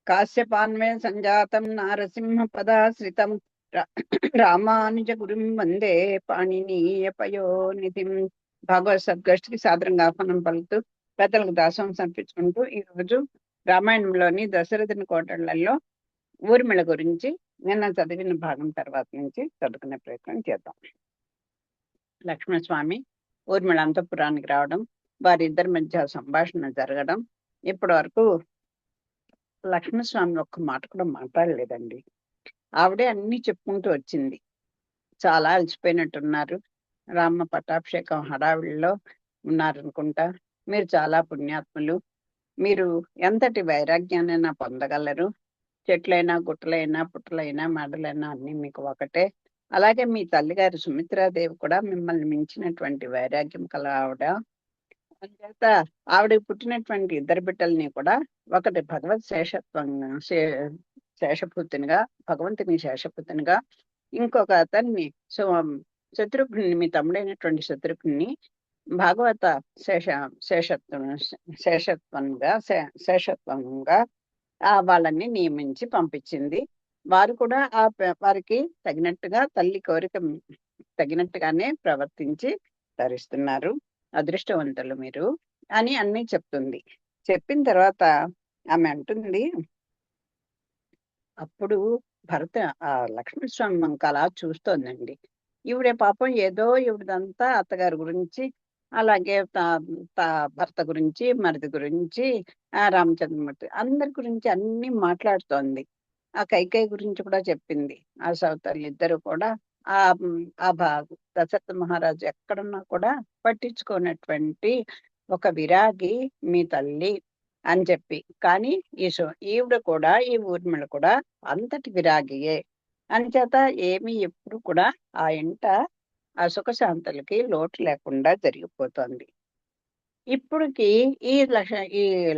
కాశ్యపాన్వే సంజాతం నారసింహ పదాశ్రితం రామానుజ గురుం వందే పాణినీయ పయోనిధిం. భాగవత సద్గోష్ఠికి సాదరంగా ఆహ్వానం పలుకుతూ పెద్దలకు దాసం సమర్పించుకుంటూ ఈ రోజు రామాయణంలోని దశరథుని కోటళ్లలో ఊర్మిళ గురించి నిన్న చదివిన భాగం తర్వాత నుంచి చదువుకునే ప్రయత్నం చేద్దాం. లక్ష్మణస్వామి ఊర్మిళ అంతఃపురానికి రావడం, వారిద్దరి మధ్య సంభాషణ జరగడం. ఇప్పటి వరకు లక్ష్మణస్వామి ఒక్క మాట కూడా మాట్లాడలేదండి. ఆవిడే అన్ని చెప్పుకుంటూ వచ్చింది. చాలా అలసిపోయినట్టున్నారు, రామ పట్టాభిషేకం హడావిడిలో ఉన్నారనుకుంటా, మీరు చాలా పుణ్యాత్ములు, మీరు ఎంతటి వైరాగ్యాన్నైనా పొందగలరు, చెట్లైనా గుట్టలైనా పుట్టలైనా మెడలైనా అన్ని మీకు ఒకటే. అలాగే మీ తల్లిగారు సుమిత్రాదేవి కూడా మిమ్మల్ని మించినటువంటి వైరాగ్యం కల ఆవిడ. అందుచేత ఆవిడకి పుట్టినటువంటి ఇద్దరు బిడ్డల్ని కూడా ఒకటి భగవత్ శేషపుత్రునిగా, భగవంతుని శేషపుత్రునిగా, ఇంకొక అతన్ని శత్రుఘ్ని, మీ తమ్ముడైనటువంటి శత్రుఘ్ని భాగవత శేషత్వంగా వాళ్ళని నియమించి పంపించింది. వారు కూడా వారికి తగినట్టుగా తల్లి కోరిక తగినట్టుగానే ప్రవర్తించి ధరిస్తున్నారు. అదృష్టవంతులు మీరు అని అన్ని చెప్తుంది. చెప్పిన తర్వాత ఆమె అంటుంది, అప్పుడు భరత లక్ష్మణస్వామి మనకు అలా చూస్తోందండి. ఈవిడే పాపం ఏదో ఈవిడంతా అత్తగారి గురించి, అలాగే భర్త గురించి, మరిది గురించి, రామచంద్రమూర్తి అందరి గురించి అన్ని మాట్లాడుతోంది. ఆ కైకేయి గురించి కూడా చెప్పింది. ఆ సౌతల్లి ఇద్దరు కూడా ఆ దశరథ మహారాజు ఎక్కడున్నా కూడా పట్టించుకున్నటువంటి ఒక విరాగి మీ తల్లి అని చెప్పి. కానీ ఈవిడ కూడా, ఈ ఊర్మిళ కూడా అంతటి విరాగియే. అంచేత ఏమి ఎప్పుడు కూడా ఆ ఇంట ఆ సుఖశాంతులకి లోటు లేకుండా జరిగిపోతుంది. ఇప్పుడుకి ఈ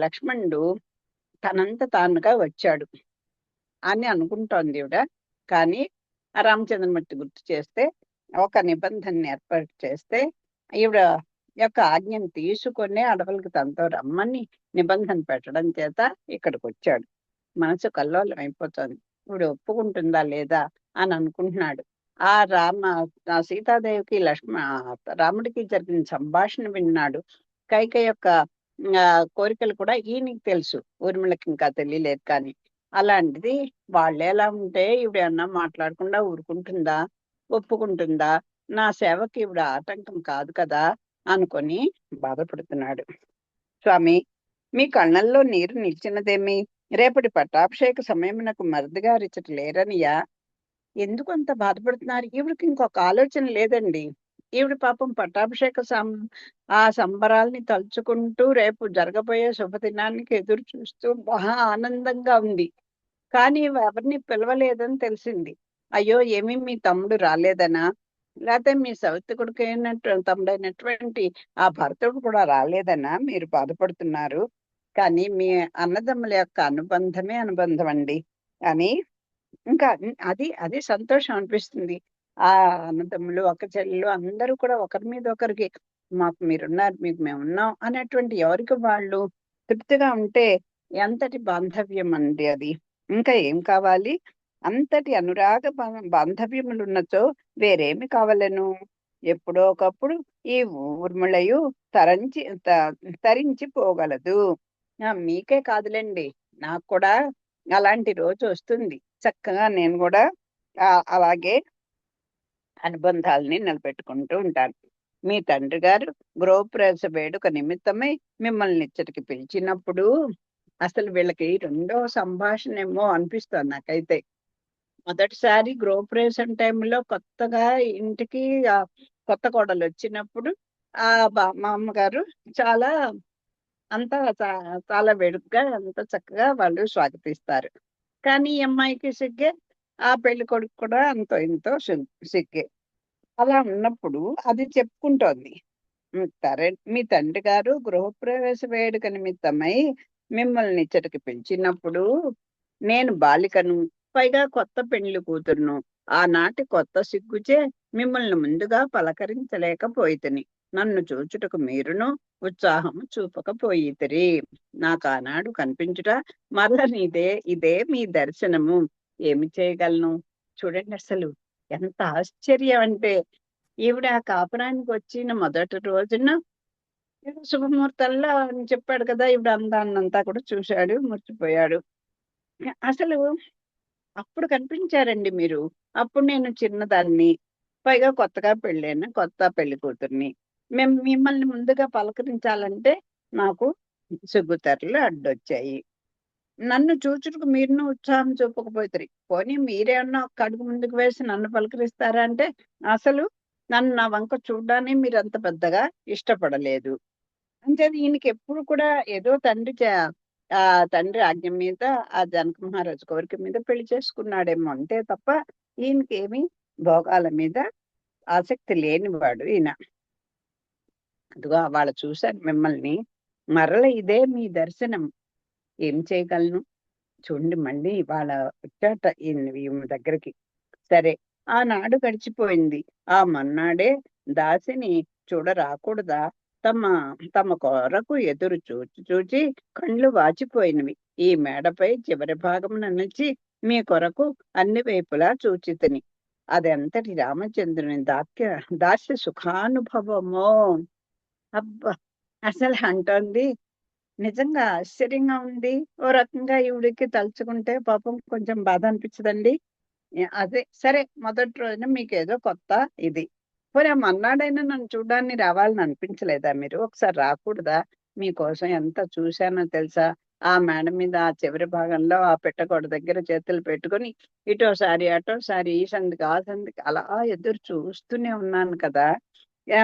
లక్ష్మణుడు తనంత తానుగా వచ్చాడు అని అనుకుంటోంది ఈవిడ. కానీ ఆ రామచంద్రమూర్తి గుర్తు చేస్తే, ఒక నిబంధనని ఏర్పాటు చేస్తే, ఈవిడ యొక్క ఆజ్ఞను తీసుకొని అడవులకు తనతో రమ్మని నిబంధన పెట్టడం చేత ఇక్కడికి వచ్చాడు. మనసు కల్లోలం అయిపోతుంది. ఇప్పుడు ఒప్పుకుంటుందా లేదా అని అనుకుంటున్నాడు. ఆ సీతాదేవికి రాముడికి జరిగిన సంభాషణ విన్నాడు. కైకేయి యొక్క కోరికలు కూడా ఈయనకి తెలుసు, ఊర్మిళకి ఇంకా తెలియలేదు. కానీ అలాంటిది వాళ్ళు ఎలా ఉంటే ఈవిడ అన్నా మాట్లాడకుండా ఊరుకుంటుందా, ఒప్పుకుంటుందా? నా సేవకి ఈవిడ ఆటంకం కాదు కదా అనుకొని బాధపడుతున్నాడు. స్వామి, మీ కళ్ళల్లో నీరు నిలిచినదేమి? రేపటి పట్టాభిషేక సమయమునకు మరిదిగారిచ్చట లేరనియా? ఎందుకు అంత బాధపడుతున్నారు? ఈవిడికి ఇంకొక ఆలోచన లేదండి. ఈవిడ పాపం పట్టాభిషేక ఆ సంబరాల్ని తలుచుకుంటూ రేపు జరగబోయే శుభదినానికి ఎదురు చూస్తూ మహా ఆనందంగా ఉంది. కానీ ఎవరిని పిలవలేదని తెలిసింది. అయ్యో, ఏమీ మీ తమ్ముడు రాలేదనా? లేకపోతే మీ సవితి తమ్ముడైనటువంటి ఆ భరతుడు కూడా రాలేదనా మీరు బాధపడుతున్నారు? కానీ మీ అన్నదమ్ముల యొక్క అనుబంధమే అనుబంధం అండి. అని ఇంకా అది సంతోషం అనిపిస్తుంది. ఆ అన్నదమ్ములు, అక్క చెల్లెలు అందరూ కూడా ఒకరి మీద ఒకరికి, మాకు మీరున్నారు, మీకు మేమున్నాం అనేటువంటి ఎవరికి వాళ్ళు తృప్తిగా ఉంటే ఎంతటి బాంధవ్యం అండి అది. ఇంకా ఏం కావాలి? అంతటి అనురాగ బాంధవ్యములు ఉన్నచో వేరేమి కావలను? ఎప్పుడో ఒకప్పుడు ఈ ఊర్మిళయు తరించి పోగలదు. మీకే కాదులేండి, నాకు కూడా అలాంటి రోజు వస్తుంది. చక్కగా నేను కూడా అలాగే అనుబంధాలని నిలబెట్టుకుంటూ ఉంటాను. మీ తండ్రి గారు గృహప్రవేశ వేడుక నిమిత్తమై మిమ్మల్ని ఇచ్చటికి పిలిచినప్పుడు అసలు వీళ్ళకి రెండో సంభాషణ ఏమో అనిపిస్తుంది నాకైతే. మొదటిసారి గృహప్రవేశం టైంలో కొత్తగా ఇంటికి కొత్త కోడలు వచ్చినప్పుడు మా అమ్మగారు చాలా చాలా వేడుకగా, అంత చక్కగా వాళ్ళు స్వాగతిస్తారు. కానీ ఈ అమ్మాయికి సిగ్గే, ఆ పెళ్లి కొడుకు కూడా అంతో ఇంతో సిగ్గే. అలా ఉన్నప్పుడు అది చెప్పుకుంటోంది. మీ తండ్రి గారు గృహప్రవేశ వేడుక నిమిత్తమై మిమ్మల్ని ఇచ్చటికి పిలిచినప్పుడు నేను బాలికను, పైగా కొత్త పెండ్లి కూతురును. ఆనాటి కొత్త సిగ్గుచే మిమ్మల్ని ముందుగా పలకరించలేకపోయితిని. నన్ను చూచుటకు మీరును ఉత్సాహము చూపకపోయితిరి. నాకు ఆనాడు కనిపించుట మరల ఇదే మీ దర్శనము. ఏమి చేయగలను? చూడండి అసలు ఎంత ఆశ్చర్యం అంటే, ఈవిడ ఆ కాపురానికి వచ్చిన మొదటి రోజున ఏదో శుభముహూర్తంలో అని చెప్పాడు కదా! ఈవిడ అందాన్నంతా కూడా చూశాడు, మురిసిపోయాడు. అసలు అప్పుడు కనిపించారండి మీరు. అప్పుడు నేను చిన్నదాన్ని. పైగా కొత్తగా పెళ్ళైన కొత్త పెళ్లి కూతురిని. మిమ్మల్ని ముందుగా పలకరించాలంటే నాకు సిగ్గుతెరలు అడ్డొచ్చాయి. నన్ను చూచుటకు మీరును ఉత్సాహం చూపకపోతిరి. పోనీ మీరేమన్నా ఒక్క అడుగు ముందుకు వేసి నన్ను పలకరిస్తారా అంటే, అసలు నన్ను నా వంక చూడ్డానికి మీరంత పెద్దగా ఇష్టపడలేదు. అంచేత ఈయనకెప్పుడు కూడా ఏదో తండ్రి ఆజ్ఞ మీద ఆ జనక మహారాజు కోరిక మీద పెళ్లి చేసుకున్నాడేమో అంతే తప్ప, ఈయనకేమి భోగాల మీద ఆసక్తి లేనివాడు ఈయన. అదిగో వాళ్ళ చూశాను మిమ్మల్ని. మరల ఇదే మీ దర్శనం. ఏం చేయగలను? చూడండి మళ్ళీ ఇవాళ వచ్చాట ఈమె దగ్గరికి. సరే, ఆనాడు గడిచిపోయింది. ఆ మర్నాడే దాసిని చూడ రాకూడదా? తమ తమ కొరకు ఎదురు చూచి చూచి కళ్ళు వాచిపోయినవి. ఈ మేడపై చివరి భాగమున నిలిచి మీ కొరకు అన్ని వైపులా చూచితిని. అదెంతటి రామచంద్రుని దాస్య సుఖానుభవమో! అబ్బా! అసలు అంటోంది నిజంగా ఆశ్చర్యంగా ఉంది. ఓ రకంగా ఈవిడకి తలుచుకుంటే పాపం కొంచెం బాధ అనిపించదండి? అదే సరే, మొదటి రోజున మీకేదో కొత్త ఇది. పోనీ ఆ మర్నాడైనా నన్ను చూడ్డానికి రావాలని అనిపించలేదా మీరు? ఒకసారి రాకూడదా? మీకోసం ఎంత చూశానో తెలుసా? ఆ మేడ మీద ఆ చివరి భాగంలో ఆ పిట్టగోడ దగ్గర చేతులు పెట్టుకొని ఇటోసారి, అటోసారి, ఈ సందుకి, ఆ సందుకి అలా ఎదురు చూస్తూనే ఉన్నాను కదా!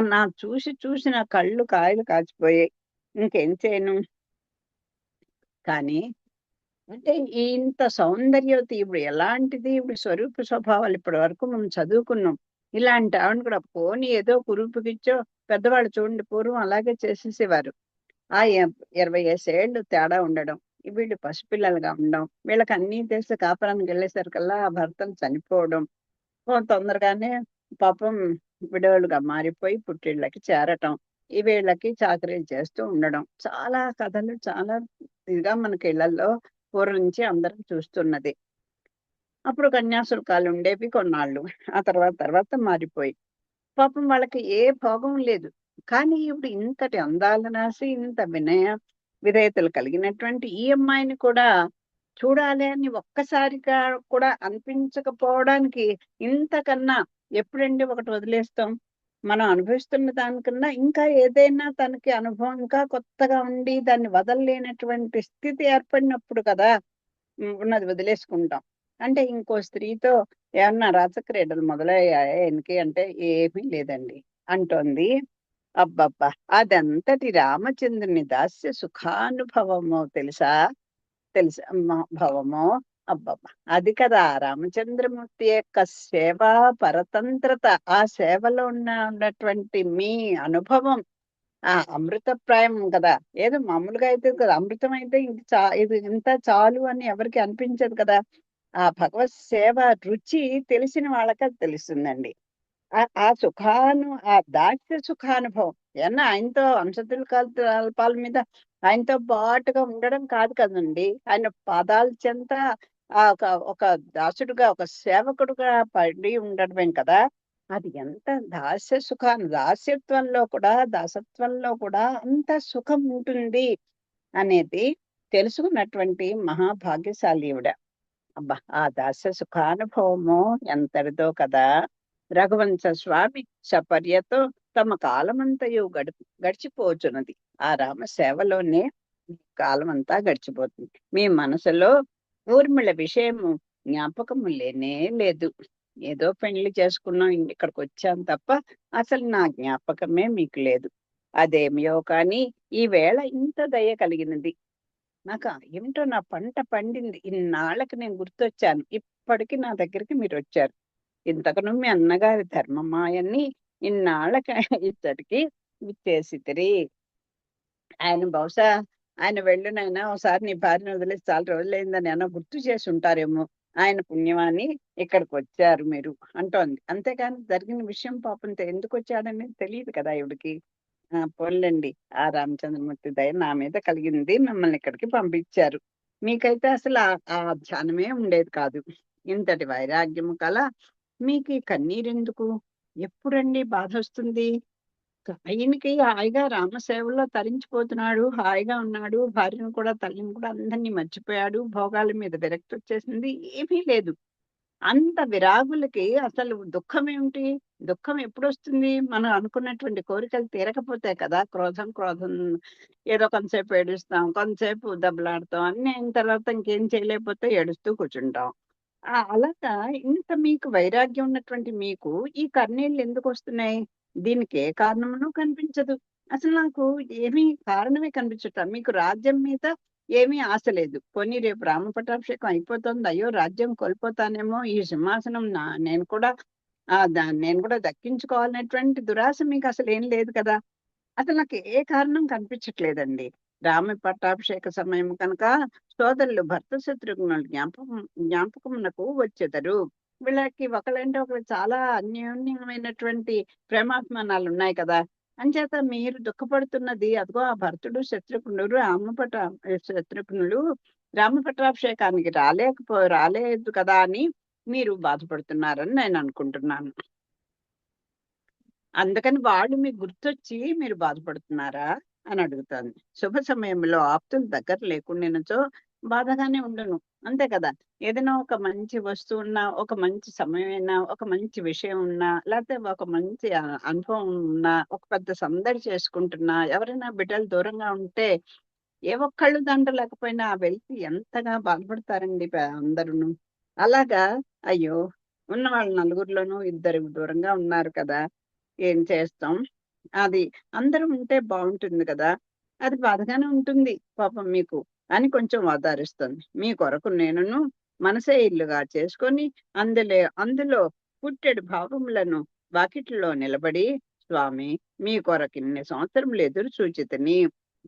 నా చూసి చూసి నా కళ్ళు కాయలు కాచిపోయాయి. ఇంకేం చేయను? కానీ అంటే ఇంత సౌందర్యవతి ఈవిడ ఎలాంటిది? ఈవిడ స్వరూప స్వభావాలు ఇప్పటి వరకు మనం చదువుకున్నాం. ఇలాంటి ఆవిడని కూడా పోనీ ఏదో కురూపుకిచ్చో పెద్దవాళ్ళు చూడండి పూర్వం అలాగే చేసేసేవారు. ఆ 25 ఏళ్ళు తేడా ఉండడం. వీళ్ళు పసిపిల్లలుగా ఉండడం. వీళ్ళకి అన్నీ తెలిసి కాపురానికెళ్ళేసరికల్లా ఆ భర్తలు చనిపోవడం. తొందరగానే పాపం విడోలుగా మారిపోయి పుట్టిళ్ళకి చేరటం. ఈ వీళ్ళకి చాకరీలు చేస్తూ ఉండడం. చాలా కథలు చాలా ఇదిగా మనకి ఇళ్ళల్లో పూర్వం నుంచి అందరం చూస్తున్నది. అప్పుడు కన్యాశుల్కాలుండేవి కొన్నాళ్ళు. ఆ తర్వాత మారిపోయి. పాపం వాళ్ళకి ఏ భోగం లేదు. కానీ ఈవిడ ఇంతటి అందాల రాశి, ఇంత విధేయతలు కలిగినటువంటి ఈ అమ్మాయిని కూడా చూడాలి అని ఒక్కసారిగా కూడా అనిపించకపోవడానికి ఇంతకన్నా ఎప్పుడండి ఒకటి వదిలేస్తాం? మనం అనుభవిస్తున్న దానికన్నా ఇంకా ఏదైనా తనకి అనుభవం ఇంకా కొత్తగా ఉండి దాన్ని వదలలేనటువంటి స్థితి ఏర్పడినప్పుడు కదా! ఉన్నది వదిలేసుకుంటాం. అంటే ఇంకో స్త్రీతో ఏమన్నా రాసక్రీడలు మొదలయ్యాయా ఈయనకి అంటే, "ఏమీ లేదండి" అంటోంది. అబ్బబ్బా! అదెంతటి రామచంద్రుని దాస్య సుఖానుభవమో తెలుసా? తెలుసా భవమో? అబ్బబ్బా! అది కదా రామచంద్రమూర్తి యొక్క సేవా పరతంత్రత. ఆ సేవలో ఉన్నటువంటి మీ అనుభవం అమృతప్రాయం కదా! ఏదో మామూలుగా అయితే కదా అమృతం అయితే ఇది ఇంత చాలు అని ఎవరికీ అనిపించదు కదా! ఆ భగవత్ సేవ రుచి తెలిసిన వాళ్ళకది తెలుస్తుందండి. ఆ ఆ దాస్య సుఖానుభవం. ఏమన్నా ఆయనతో అంశతుల్కాల్పాల మీద ఆయనతో పాటుగా ఉండడం కాదు కదండీ! ఆయన పాదాల చెంత ఒక ఒక దాసుడుగా, ఒక సేవకుడుగా పడి ఉండడమే కదా! అది ఎంత దాసత్వంలో కూడా అంత సుఖం ఉంటుంది అనేది తెలుసుకున్నటువంటి మహాభాగ్యశాలి ఈవిడ. అబ్బా! ఆ దాస్య సుఖానుభవము ఎంతటిదో కదా! రఘువంశ స్వామి సపర్యతో తమ కాలమంతయు గడిచిపోచున్నది. ఆ రామ సేవలోనే కాలమంతా గడిచిపోతుంది. మీ మనసులో ఊర్మిళ విషయము జ్ఞాపకము లేనే లేదు. ఏదో పెళ్లి చేసుకున్నాం, ఇక్కడికొచ్చాం తప్ప అసలు నా జ్ఞాపకమే మీకు లేదు. అదేమియో కానీ ఈవేళ ఇంత దయ కలిగినది. ఏమిటో నా పంట పండింది. ఇన్నాళ్ళకి నేను గుర్తొచ్చాను. ఇప్పటికి నా దగ్గరికి మీరొచ్చారు. ఇంతకును మీ అన్నగారి ధర్మమాయన్ని ఇన్నాళ్ళకి ఇచ్చటికి విచ్చేసితిరి. ఆయన బహుశా ఆయన వెళ్ళునైనా ఓసారి నీ భార్యను వదిలేసి చాలా రోజులైందని ఏమన్నా గుర్తు చేసి ఉంటారేమో. ఆయన పుణ్యమాని ఇక్కడికొచ్చారు మీరు అంటోంది. అంతేగాని జరిగిన విషయం పాపం ఎందుకొచ్చాడనేది తెలీదు కదా ఈవిడకి. పోన్లెండి. ఆ రామచంద్రమూర్తి దయ నా మీద కలిగింది. మిమ్మల్ని ఇక్కడికి పంపించారు. మీకైతే అసలు ఆ ధ్యానమే ఉండేది కాదు. ఇంతటి వైరాగ్యము మీకీ కన్నీరెందుకు? ఎప్పుడండి బాధొస్తుంది? ఆయనకి హాయిగా రామసేవలో తరించిపోతున్నాడు. హాయిగా ఉన్నాడు. భార్యను కూడా, తల్లిని కూడా అందరిని మర్చిపోయాడు. భోగాల మీద విరక్తొచ్చేసింది. ఏమీ లేదు. అంత విరాగులకి అసలు దుఃఖమేమిటి? దుఃఖం ఎప్పుడొస్తుంది? మనం అనుకున్నటువంటి కోరికలు తీరకపోతే కదా! క్రోధం ఏదో కొంతసేపు ఏడుస్తాం. కొంతసేపు దెబ్బలాడతాం. అన్నీ అయిన తర్వాత ఇంకేం చేయలేకపోతే ఏడుస్తూ కూర్చుంటాం. అలాగా ఇంత మీకు వైరాగ్యం ఉన్నటువంటి మీకు ఈ కన్నీళ్ళు ఎందుకొస్తున్నాయి? దీనికి ఏ కారణమును కనిపించదు. అసలు నాకు ఏమీ కారణమే కనిపించట్ల. మీకు రాజ్యం మీద ఏమీ ఆశ లేదు. పోనీ రేపు రామ పట్టాభిషేకం అయిపోతుంది. అయ్యో! రాజ్యం కోల్పోతానేమో, ఈ సింహాసనం నేను కూడా దక్కించుకోవాలనేటువంటి దురాశ మీకసలేం లేదు కదా! అసలు నాకు ఏ కారణం కనిపించట్లేదండి. రామ పట్టాభిషేక సమయం కనుక సోదరులు భర్త శత్రుఘ్నుల జ్ఞాపకమునకు వచ్చెదరు. వీళ్ళకి ఒకళ్ళంటే ఒకళ్ళు చాలా అన్యోన్యమైనటువంటి ప్రేమాభిమానాలున్నాయి కదా! అంచేత మీరు దుఃఖపడుతున్నది అదిగో ఆ భరతుడు, శత్రుఘ్నులు రామ పట్టాభిషేకానికి రాలేదు కదా అని మీరు బాధపడుతున్నారని నేననుకుంటున్నాను. అందుకని వాళ్ళు మీకు గుర్తొచ్చి మీరు బాధపడుతున్నారా అని అడుగుతాను. శుభ సమయంలో ఆప్తులు దగ్గర లేకుండినచో బాధగానే ఉండును. అంతే కదా! ఏదైనా ఒక మంచి వస్తువున్నా, ఒక మంచి సమయమైనా, ఒక మంచి విషయం ఉన్నా, లేతే ఒక మంచి అనుభవం ఉన్నా, ఒక పెద్ద సందడి చేసుకుంటున్నా, ఎవరైనా బిడ్డలు దూరంగా ఉంటే, ఏ ఒక్కళ్ళు దాంట్లో లేకపోయినా వెళ్లి ఎంతగా బాధపడతారండి అందరూను. అలాగా అయ్యో! ఉన్న వాళ్ళు నలుగురిలోనూ ఇద్దరు దూరంగా ఉన్నారు కదా! ఏం చేస్తాం? అది అందరూ ఉంటే బావుంటుంది గదా! అది బాధగానే ఉంటుంది పాపం మీకు అని కొంచెం ఓదారుస్తుంది. మీ కొరకు నేనును మనసే ఇల్లుగా చేసుకొని అందులో పుట్టెడు భావములను వాకిట్లలో నిలబడి స్వామి మీ కొరకిన్ని సంవత్సరములు ఎదురు చూచితిని.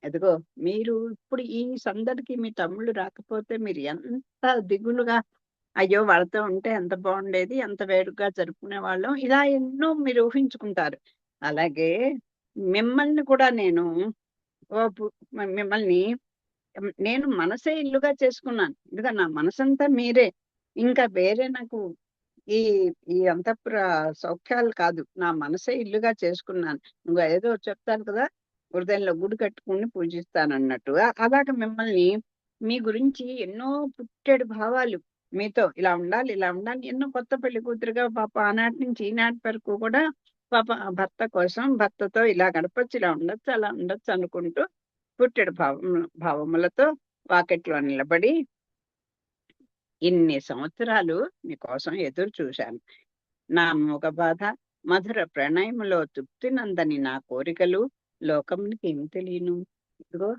అదిగో మీరు ఇప్పుడు ఈ సందడికి మీ తమ్ముళ్ళు రాకపోతే మీరు ఎంత దిగులుగా అయ్యో! వాళ్ళతో ఉంటే ఎంత బావుండేది. ఎంత వేడుకగా జరుపుకునేవాళ్ళం. ఇలా ఎన్నో మీరు ఊహించుకుంటారు. అలాగే మిమ్మల్ని కూడా నేను ఓ పు మిమ్మల్ని నేను మనసే ఇల్లుగా చేసుకున్నాను. ఇదిగో నా మనసంతా మీరే. ఇంకా వేరే నాకు ఈ ఈ అంతఃపుర సౌఖ్యాలు కాదు. నా మనసే ఇల్లుగా చేసుకున్నాను. ఇంగో ఏదో చెప్తాను కదా! హృదయంలో గుడి కట్టుకొని పూజిస్తానన్నట్టు. అలాగా మిమ్మల్ని మీ గురించి ఎన్నో పుట్టెడు భావాలు మీతో ఇలా ఉండాలి, ఇలా ఉండాలి ఎన్నో కొత్త పెళ్లి కూతురుగా పాపం ఆనాటి నుంచి ఈనాటి వరకు కూడా పాపం ఆ భర్త కోసం భర్తతో ఇలా గడపొచ్చు, ఇలా ఉండొచ్చు, అలా ఉండొచ్చు అనుకుంటూ పుట్టెడు భావములతో వాకిట్లో నిలబడి ఇన్ని సంవత్సరాలు మీకోసం ఎదురు చూశాను. నా మూగబాధ, మధుర ప్రణయములో తృప్తినందని నా కోరికలు లోకమునికి ఏమి తెలియను. ఇదిగో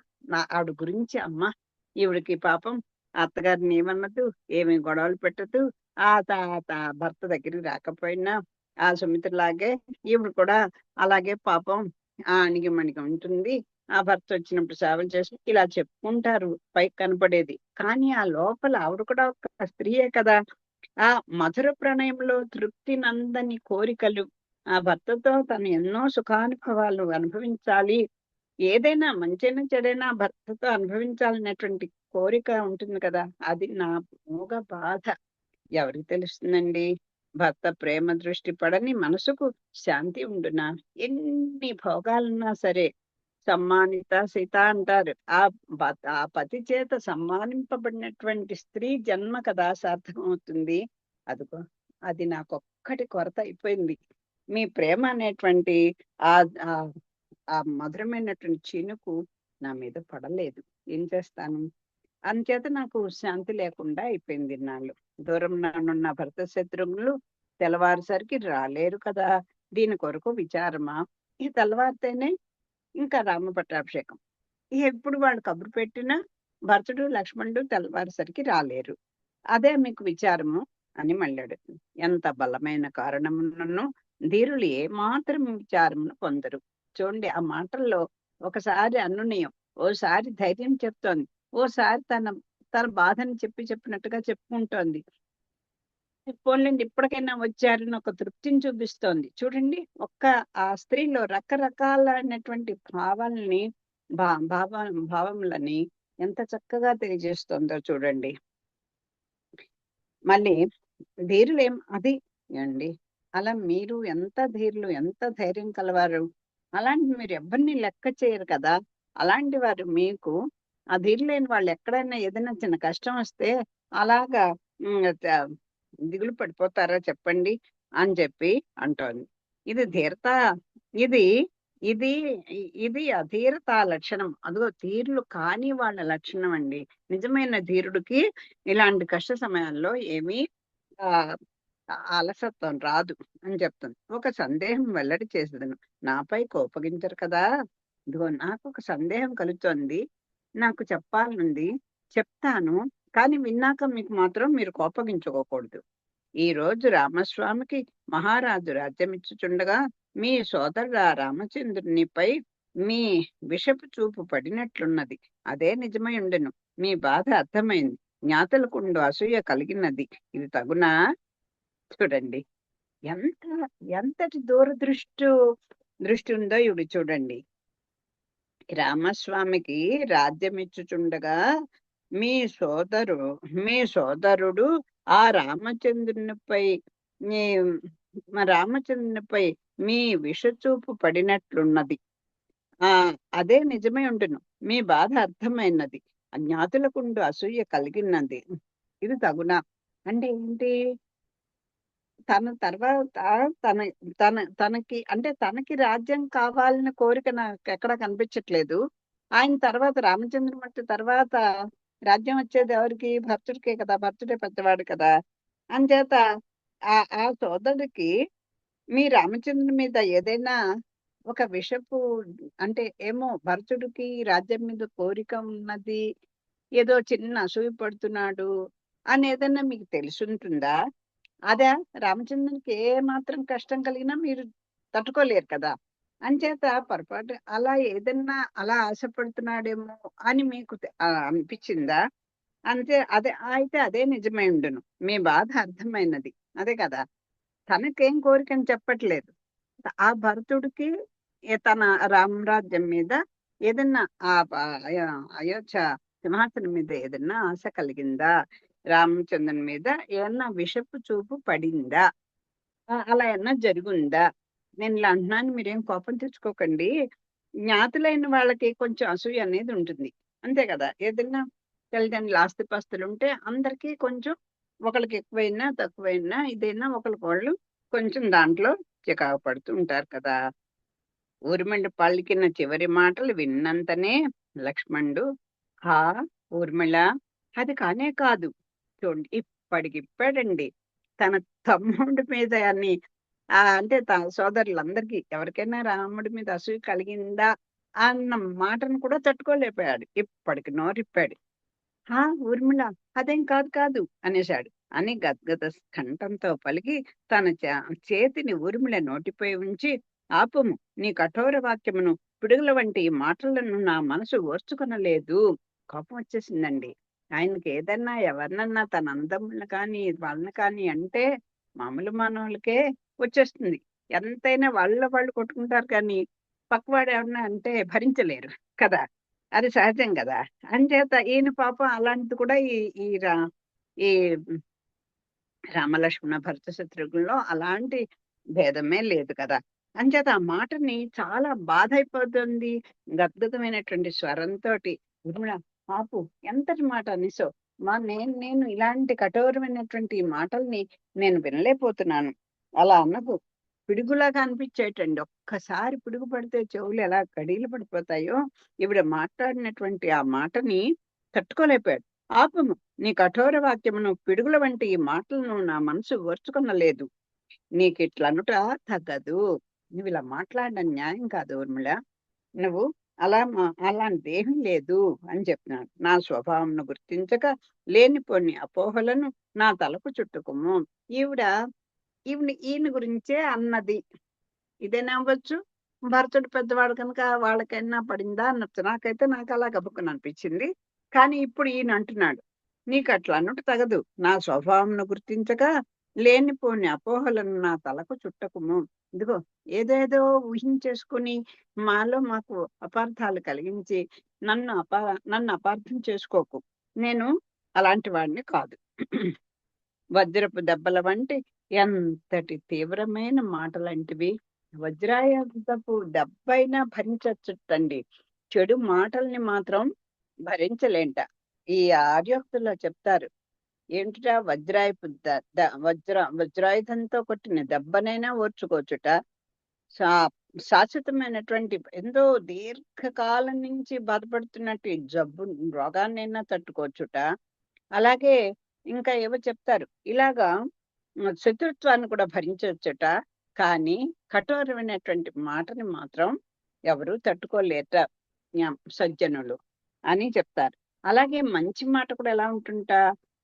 ఆవిడ గురించి అమ్మ ఈవిడకి పాపం అత్తగారిని ఏమన్నదు, ఏమి గొడవలు పెట్టదు. ఆ త త భర్త దగ్గరికి రాకపోయినా ఆ సుమిత్రలాగే ఈవిడ కూడా అలాగే పాపం అణిగిమణిగి ఉంటుంది. ఆ భర్త వచ్చినప్పుడు సేవలు చేసి ఇలా చెప్పుకుంటారు పైకి కనపడేది. కానీ ఆ లోపల ఆవిడ కూడా ఒక స్త్రీయే కదా! ఆ మధుర ప్రణయంలో తృప్తినందని కోరికలు, ఆ భర్తతో తను ఎన్నో సుఖానుభవాలు అనుభవించాలి. ఏదైనా మంచైనా, చెడైనా భర్తతో అనుభవించాలనేటువంటి కోరిక ఉంటుంది కదా! అది నా మూగ బాధ. ఎవరికి తెలుస్తుందండి? భర్త ప్రేమ దృష్టి పడని మనసుకు శాంతి ఉండునా? ఎన్ని భోగాలున్నా సరే సమ్మానిత సీత అంటారు. ఆ పతి చేత సమ్మానింపబడినటువంటి స్త్రీ జన్మ కదా సార్థకమవుతుంది. అదిగో అది నాకొక్కటి కొరత అయిపోయింది. మీ ప్రేమ అనేటువంటి ఆహ్, ఆహ్, ఆ మధురమైనటువంటి చినుకు నా మీద పడలేదు. ఏం చేస్తాను? అందుచేత నాకు శాంతి లేకుండా అయిపోయింది ఇన్నాళ్ళు. దూరంగానున్న భర్త శత్రుఘ్నులు తెల్లవారేసరికి రాలేరు కదా! దీని కొరకు విచారమా? ఈ తెల్లవారితేనే ఇంకా రామ పట్టాభిషేకం. ఎప్పుడు వాళ్ళు కబురు పెట్టినా భరతుడు, లక్ష్మణుడు తెల్లవారేసరికి రాలేరు. అదే మీకు విచారము అని మళ్ళీ అడుగుతుంది. ఎంత బలమైన కారణములను ధీరులు ఏమాత్రం విచారమును పొందరు. చూడండి ఆ మాటల్లో ఒకసారి అనునయం, ఓసారి ధైర్యం చెప్తోంది. ఓసారి తన తన బాధని చెప్పినట్టుగా చెప్పుకుంటోంది. పోన్లేండి ఇప్పటికైనా వచ్చారని ఒక తృప్తిని చూపిస్తోంది. చూడండి ఆ స్త్రీలో రకరకాలైనటువంటి భావాల్ని భా భావ భావములని ఎంత చక్కగా తెలియజేస్తుందో చూడండి. మళ్ళీ ఏవండి అలా మీరు ఎంత ధీరులు, ఎంత ధైర్యం కలవారు. అలాంటి మీరు ఎవ్వరిని లెక్క చేయరు కదా! అలాంటి వారు మీకు ఆ ధీరులైన వాళ్ళు ఎక్కడైనా ఏదైనా చిన్న కష్టం వస్తే అలాగా హ్మ్. దిగులు పడిపోతారా చెప్పండి అని చెప్పి అంటోంది. ఇది ధీరత ఇది ఇది ఇది అధీరత లక్షణం. అదిగో ధీరులు కాని వాళ్ళ లక్షణం అండి. నిజమైన ధీరుడికి ఇలాంటి కష్ట సమయాల్లో ఏమీ ఆహ్, అలసత్వం రాదు అని చెప్తుంది. ఒక సందేహం వెల్లడి చేసేదను. నాపై కోపగించరు కదా! ఇదిగో నాకొక సందేహం కలుగుతోంది. నాకు చెప్పాలనుంది. చెప్తాను. కానీ విన్నాక మీకు మాత్రం మీరు కోపగించుకోకూడదు. ఈరోజు రామస్వామికి మహారాజు రాజ్యమిచ్చుచుండగా మీ సోదరుడు ఆ రామచంద్రునిపై మీ విషపు చూపు పడినట్లున్నది. అదే నిజమై ఉండెను. మీ బాధ అర్థమైంది. జ్ఞాతులకుండు అసూయ కలిగినది. ఇది తగునా? చూడండి. ఎంత ఎంతటి దృష్టి ఉందో ఇవిడు చూడండి. రామస్వామికి రాజ్యమిచ్చుచుండగా మీ సోదరు మీ సోదరుడు ఆ రామచంద్రునిపై మీ రామచంద్రునిపై మీ విషచూపు పడినట్లున్నది. ఆ అదే నిజమై ఉండును. మీ బాధ అర్థమైనది. అజ్ఞాతులకుండు అసూయ కలిగినది. ఇది తగునా? అంటే ఏంటి? తన తర్వాత తన తనకి అంటే తనకి రాజ్యం కావాలన్న కోరిక నాకెక్కడ కనిపించట్లేదు. ఆయన తర్వాత రామచంద్రమూర్తి తర్వాత రాజ్యం వచ్చేది ఎవరికి? భరతుడికే కదా! భరతుడే పెద్దవాడు కదా! అంచేత ఆ సోదరుడికి మీ రామచంద్రుని మీద ఏదైనా ఒక విషపు అంటే ఏమో భరతుడికి రాజ్యం మీద కోరిక ఉన్నది. ఏదో చిన్న అసూయ పడుతున్నాడు అని ఏదన్నా మీకు తెలిసుంటుందా? అదా రామచంద్రునికి ఏ మాత్రం కష్టం కలిగినా మీరు తట్టుకోలేరు కదా! అంచేత పొరపాటు అలా ఏదన్నా అలా ఆశపడుతున్నాడేమో అని మీకు అనిపిచ్చిందా? అంతే అయితే అదే నిజమై ఉండును. మీ బాధ అర్థమైనది. అదే కదా! తనకేం కోరికని చెప్పట్లేదు. ఆ భరతుడికి తన రామరాజ్యం మీద ఏదన్నా ఆ ప అయ అయోధ్య సింహాసనం మీద ఏదన్నా ఆశ కలిగిందా? రామచంద్రుని మీద ఏమన్నా విషపు చూపు పడిందా? అలా ఏమన్నా జరిగుందా? నేనిలా అంటున్నాను మీరేం కోపం తెచ్చుకోకండి. జ్ఞాతులైన వాళ్ళకి కొంచెం అసూయ అనేది ఉంటుంది. అంతే కదా! ఏదన్నా తల్లిదండ్రుల ఆస్తిపాస్తులుంటే అందరికీ కొంచెం ఒకళ్ళకి ఎక్కువైనా, తక్కువైనా ఇదైనా ఒకళ్ళకొకళ్ళు కొంచెం దాంట్లో చికాకు పడుతూ ఉంటారు కదా! ఊర్మిళ పలికిన చివరి మాటలు విన్నంతనే లక్ష్మణుడు హా! ఊర్మిళ అది కానే కాదు. చూడండి ఇప్పటికిప్పుడండి తన తమ్ముడి మీద అంటే తన సోదరులందరికీ ఎవరికైనా రాముడి మీద అసూయ కలిగిందా అన్న మాటను కూడా తట్టుకోలేకపోయాడు. ఇప్పటికి నోరిప్పాడు. "హా! ఊర్మిళ అదేం కాదు కాదు" అనేశాడు. అని గద్గద కంఠంతో పలికి తన చేతిని ఊర్మిళ నోటిపై ఉంచి ఆపుము. నీ కఠోర వాక్యమును పిడుగుల వంటి ఈ మాటలను నా మనసు ఓర్చుకొనలేదు. కోపం వచ్చేసిందండి. ఆయనకి ఏదన్నా ఎవరినన్నా తన అన్నదమ్ములను కానీ వాళ్ళని కానీ అంటే మామూలు మానవులకే వచ్చేస్తుంది. ఎంతైనా వాళ్ళు కొట్టుకుంటారు కానీ పక్కవాడు ఎవరన్నా అంటే భరించలేరు కదా! అది సహజం గదా! అంచేత ఈయన పాపం అలాంటిది కూడా ఈ ఈ రా ఈ రామలక్ష్మణ భరత శత్రుఘ్నుల్లో అలాంటి భేదమే లేదు కదా! అంచేత ఆ మాటని చాలా బాధైపోతుంది. గద్గదమైనటువంటి స్వరంతోటి "ఊర్మిళ ఆపు ఎంతటి మాట అనేసావు. నేను ఇలాంటి కఠోరమైనటువంటి మాటల్ని నేను వినలేకపోతున్నాను. అలా అనకు. పిడుగులాగా అనిపించేటండి. ఒక్కసారి పిడుగు పడితే చెవులు ఎలా గడీలు పడిపోతాయో, ఈవిడ మాట్లాడినటువంటి ఆ మాటని తట్టుకోలేకపోయాడు. ఆపుము. నీ కఠోర వాక్యమును పిడుగుల వంటి ఈ మాటలను నా మనసు ఓర్చుకొనలేదు. నీకిట్లనుట తగదు. నువ్విలా మాట్లాడడం న్యాయం కాదు ఊర్మిళ. నువ్వు అలాంటిదేమీ లేదు అని చెప్తున్నాడు. నా స్వభావంను గుర్తించక లేనిపోని అపోహలను నా తలకు చుట్టుకుము. ఈవిడ ఈయన గురించే అన్నది. ఇదేనా అవ్వచ్చు. భరతుడు పెద్దవాడు కనుక వాళ్ళకైనా పడిందా అనొచ్చు. నాకలా గబుక్కున అనిపించింది. కానీ ఇప్పుడు ఈయన అంటున్నాడు. నీకట్లా అనుట తగదు. నా స్వభావంను గుర్తించక లేనిపోని అపోహలను నా తలకు చుట్టకుము. ఇదిగో ఏదేదో ఊహించేసుకొని మాకు అపార్థాలు కలిగించి నన్ను అపార్థం చేసుకోకు. నేను అలాంటి వాడిని కాదు. వజ్రపు దెబ్బల వంటి ఎంతటి తీవ్రమైన మాటలంటివి. వజ్రాయుధపు దెబ్బైనా భరించచ్చుటండి. చెడు మాటల్ని మాత్రం భరించలేంట. ఈ ఆర్యోక్తిలో చెప్తారు. ఏంటిటా వజ్రాయపు వజ్రాయుధంతో కొట్టిన దెబ్బనైనా ఓర్చుకోవచ్చుట. శా శాశ్వతమైనటువంటి ఎంతో దీర్ఘకాలం నుంచి బాధపడుతున్నట్టు ఈ రోగాన్నైనా తట్టుకోవచ్చుట. అలాగే ఇంకా ఏవో చెప్తారు. ఇలాగా శత్రుత్వాన్ని కూడా భరించవచ్చుట. కానీ కఠోరమైనటువంటి మాటని మాత్రం ఎవరు తట్టుకోలేరట సజ్జనులు అని చెప్తారు. అలాగే మంచి మాట కూడా ఎలా ఉంటుంటా,